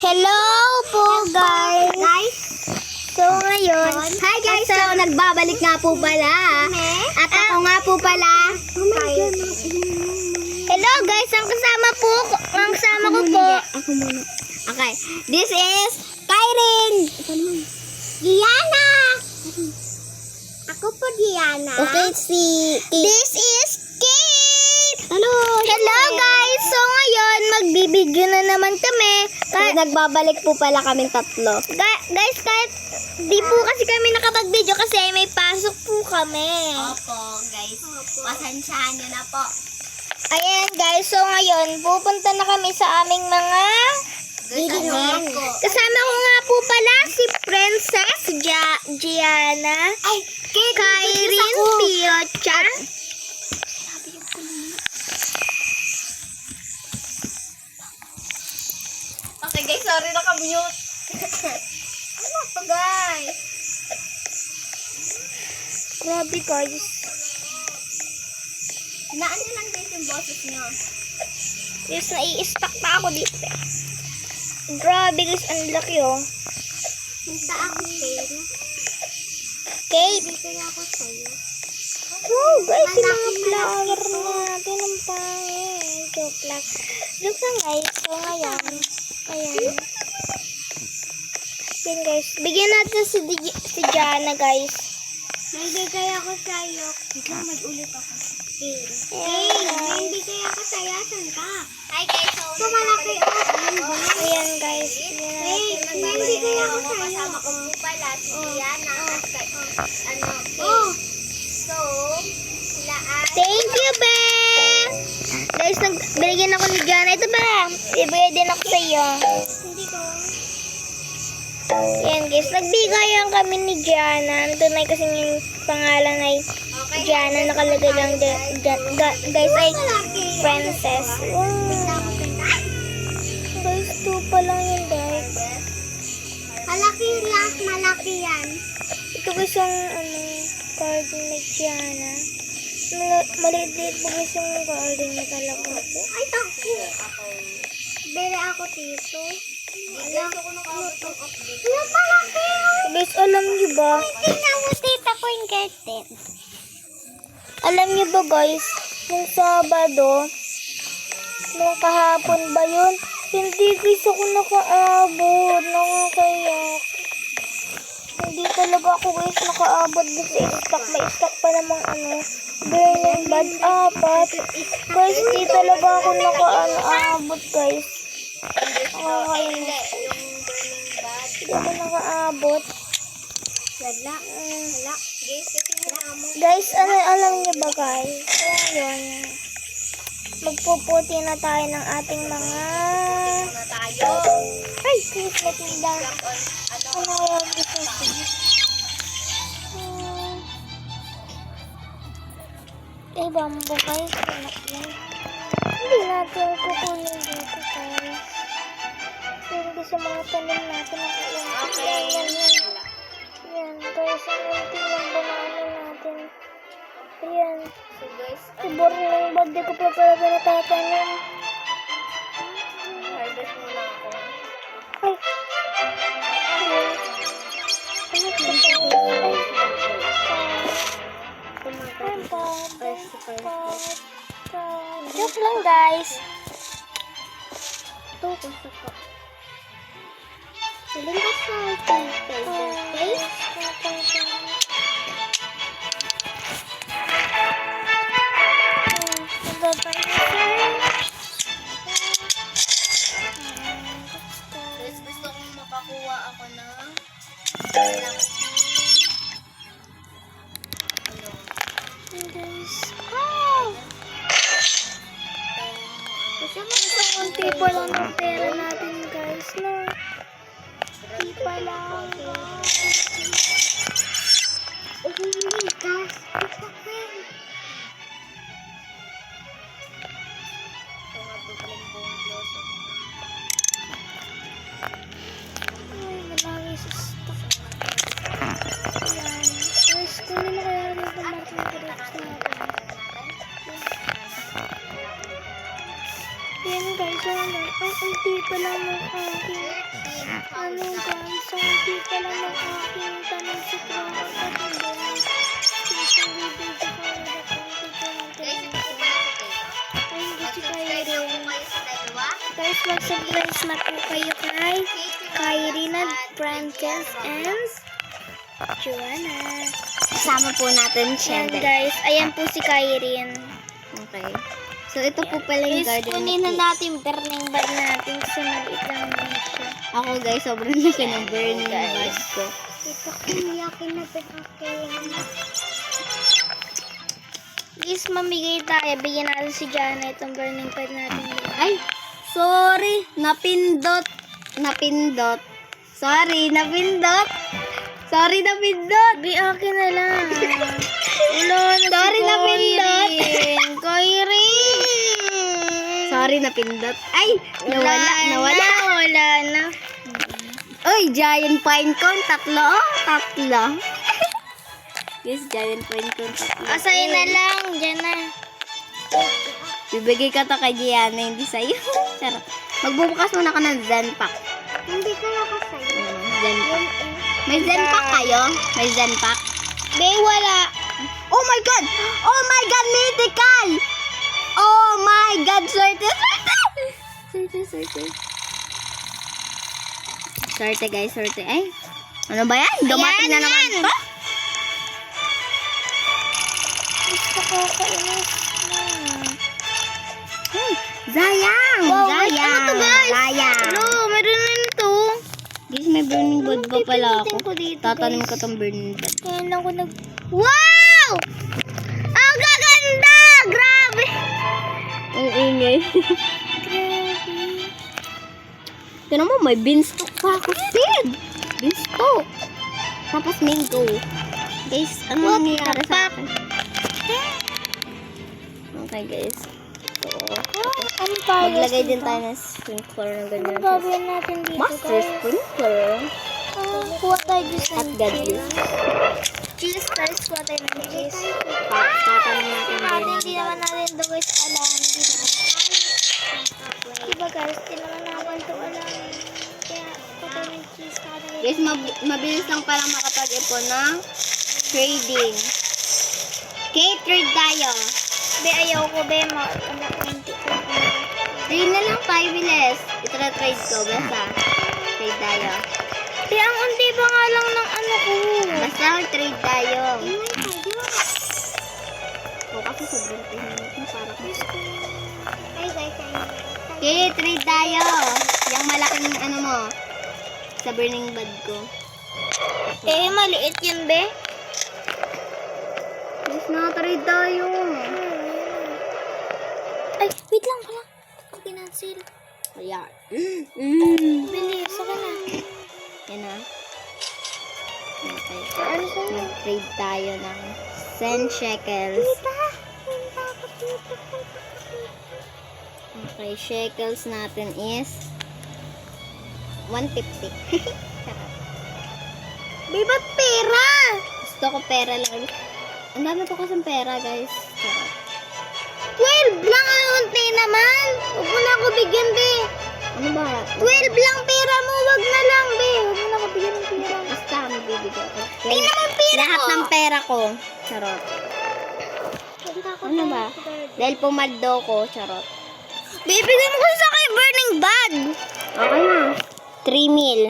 Hello po guys. So ngayon, hi guys. So nagbabalik nga po pala. At ako nga po pala. Hello guys, ang kasama ko po. Ako muna. Okay, this is Kyrin. Gianna! Ako po, Gianna. Okay, this is Kate. Hello guys. So ngayon, magbibideo na naman kami. Nagbabalik po pala kaming tatlo. Guys, kahit di po kasi kami nakapag-video kasi may pasok po kami. Opo, guys. Pasensyahan nyo na po. Ayan guys, so ngayon, pupunta na kami sa aming mga Bilingan ko. kasama ko nga po pala si Princess Gianna, Ay, Kyrin Piocha, Okay guys, sorry na ka-mute. Ano to guys? grabe guys. Naan nyo lang guys yung boses nyo. Yes, nai-stuck pa ako dito. Grabe guys, ang laki oh. Punta ako sa'yo. Kate, Hindi kaya ako sa'yo. wow guys, yung mga flower natin, ang pangit. Joke lang. Joke lang guys, so ngayon, ayan. Yan guys, bigyan natin si Gianna guys. Hindi kaya ako sa'yo. Biglang mag-ulit ako. Ayan, Hindi kaya ako sa'yo. Saan ka? Hi guys, so malaki ako. ayan guys, bigyan natin si Hindi kaya Gianna. ako sa'yo. Kasama ko po pala si Gianna. Ano, so, sila ay... Thank you, Be! Guys, binigyan ako ni Gianna. Ito ba? Ibigay din ako sa iyo. Hindi ko. Yan guys, nagbigayan kami ni Gianna. Ito na kasi yung pangalan ay Gianna. Nakalagay lang guys ay Princess. Wow. Guys, 2 pa lang yun guys. Malaki yan. Ito guys yung garden ni Gianna. Maliit-liit po guys yung garden niya talaga. Ay, tako. Bere ako dito. Alam ko nung ako yung malaki. Guys, alam niyo ba? Tingnan mo tita ko yung garden. Alam niyo ba guys, nung Sabado, nung kahapon ba yun? Hindi guys ako nakaabot, nakakayak. Hindi talaga ako guys nakaabot kasi may stock pa namang burning bad 4. Guys, hindi talaga ako nakaabot guys. Nakakainis. Yung burning bad. Hindi ako nakaabot. Wala. Guys, kasi mo. Guys, alam niyo ba guys? Ngayon, magpuputi na tayo ng ating mga... Na tayo. Ay, please let me down. Ano kaya gusto ko? Bambo guys. Hindi natin kukunin dito guys. Hindi sa mga tanim natin. Yan. Yan guys, ang unti ng banana natin. Ayan. So guys, Ibor na yung bag. Di ko pa talaga natatanim. harvest muna ako. Ay. Ayan. Ano ito? Joke lang guys. Ito, gusto ko. Saling ka sa face. Guys, gusto kong makakuha ako ng Kunti pa lang ng pera natin guys, no? Kunti pa lang. Ay, malaki sa stock. Ayan. Guys, kunin na kaya rin ng marking grapes natin. Yan guys, ang unti pa lang ng aking ano guys, ang hindi pala ng aking tanong si Crown at hindi. Isang bibig ko kaya na Guys, ito po pala si Tita. ay hindi si Subscribe na po Kyrie. kayo sa dalawa. Guys, mag-subscribe na po kayo kay Kyrie na Frances and Joanna. Kasama po natin siya. Yan guys, ayan po si Kyrie. Okay. So, ito po pala yung Guys, garden. kunin na natin burning bag natin kasi maliit lang naman siya. Ako guys, sobrang laki ng burning bag ko. Ito kumiyakin na pinakain. Guys, mamigay tayo. Bigyan natin si Jana itong burning pad natin. Ay, sorry. Napindot. Sorry, napindot. Bi, akin na lang. Wala na Sorry, napindot. Kyrie. Sorry, napindot. Ay, nawala. Wala na. Uy, giant pine cone. Tatlo. Yes, giant pine cone. Tatlo. Asay na lang. Diyan na. Bibigay ka to kay Gianna, hindi sa'yo. Charot. Magbubukas muna ka ng Zen Pack. Hindi ka na kasaya. Zen Pack. May Zen Pack kayo? May Zen Pack? Be, wala. Oh my God! Oh my God, mythical! Oh my God, swerte! Swerte guys, swerte. Ay, ano ba yan? Dumating na naman yan. to? Gusto ko kainis na. Zayang! Wow, Zayang! ano to, guys? Zayang! Hello, meron na nito. Guys, may burning wood pa pala ako. Pipindutin ko dito, Tatanim guys. ko tong burning wood. Kaya lang ko nag... Wow! Ang gaganda! Grabe! Ang ingay. Grabe. Tignan mo, may beanstalk pa ako, Sid. Beanstalk. Tapos mango. Guys, ano What nangyayari the sa akin? Okay, guys. So, Ano tayo? maglagay din tayo ng sprinkler na Ano ganyan. gagawin natin dito, Master guys? sprinkler. Kuha tayo dito At ng God cheese. bless. Cheese, guys. Kuha tayo ng cheese. Tatanim natin Hindi naman burning natin ito, guys, alam. Diba, guys? Hindi naman naman ito alam. Kaya, kuha tayo ng cheese. Guys, mabilis lang palang makapag-ipon ng trading. Okay, trade tayo. Be, ayaw ko, be. Anak, hindi ko. Trade na lang tayo, bilis. Itra-trade ko, basta. Trade tayo. Be, ang unti ba nga lang ng ano ko? Basta trade tayo. O, kasi sobrang pinanit mo para ko. Ay, guys, Okay, trade tayo. Yung malaking ano mo. Sa burning bud ko. eh, maliit yun, be. Guys, na-trade tayo. Ay, wait lang pala. Pinasil. Kaya. Bilis, saka na. Yan na. Okay. Ano sa'yo? Mag-trade tayo ng 10 shekels. Okay, shekels natin is 150. Charot. Be, ba't pera? Gusto ko pera lang. Ang dami ko kasing pera, guys. Charot. 12 lang ang unti naman. Huwag mo na ako bigyan, be. Ano ba? 12 lang pera mo. Wag na lang, be. Huwag mo na ako bigyan ng pera. Basta, magbibigay ako. Tingnan mo ang pera Lahat ko. ng pera ko. Charot. Ano ba? Dahil pumaldo ko. Charot. Bibigyan mo ko sa kay burning bag. Okay na. 3 mil.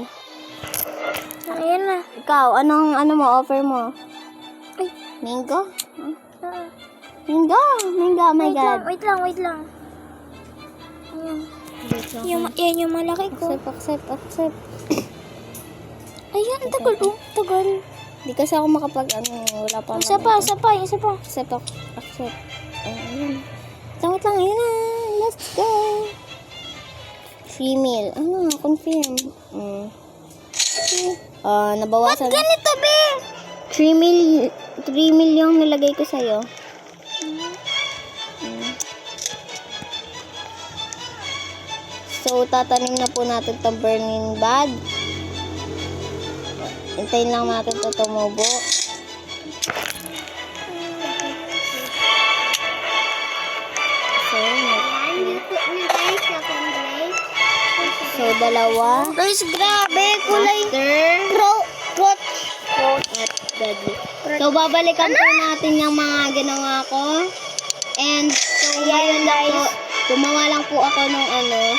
Ayan na. Ikaw, ano mo, offer mo? Ay. Mango? Mango, oh my God. Wait lang. Ayan. Yan yung malaki ko. Accept. Ayan, tagal. Tagal. Hindi kasi ako wala pa. Isa pa. Accept. Ayun. Tawat lang, ayun na. Let's go. 3 mil. Confirm. Nabawasan. Ba't ganito, be? 3 mil yung nilagay ko sa'yo. So, tatanim na po natin itong burning bud. Hintayin lang natin ito tumubo. So, So, dalawa. Guys, grabe. Kulay Master. Crotch. At deadly. So, babalikan po natin yung mga ginawa ko. And, so, ngayon lang po, gumawa lang po ako ng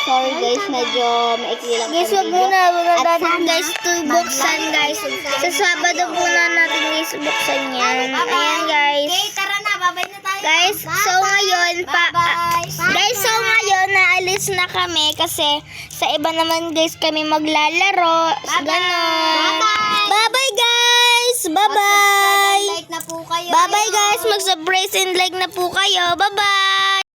sorry guys, medyo maikli lang Guys, ang wag video. muna. Wag At natin sana, guys to buksan guys. Sa Sabado muna natin guys buksan yan. Ayan guys. Okay, tara na, babay na tayo. Guys, so ngayon guys, so ngayon naalis na kami kasi sa iba naman guys kami maglalaro. Ganon. Bye-bye guys. Bye-bye. Like na po kayo. Bye-bye guys. Mag-subscribe and like na po kayo. Bye-bye.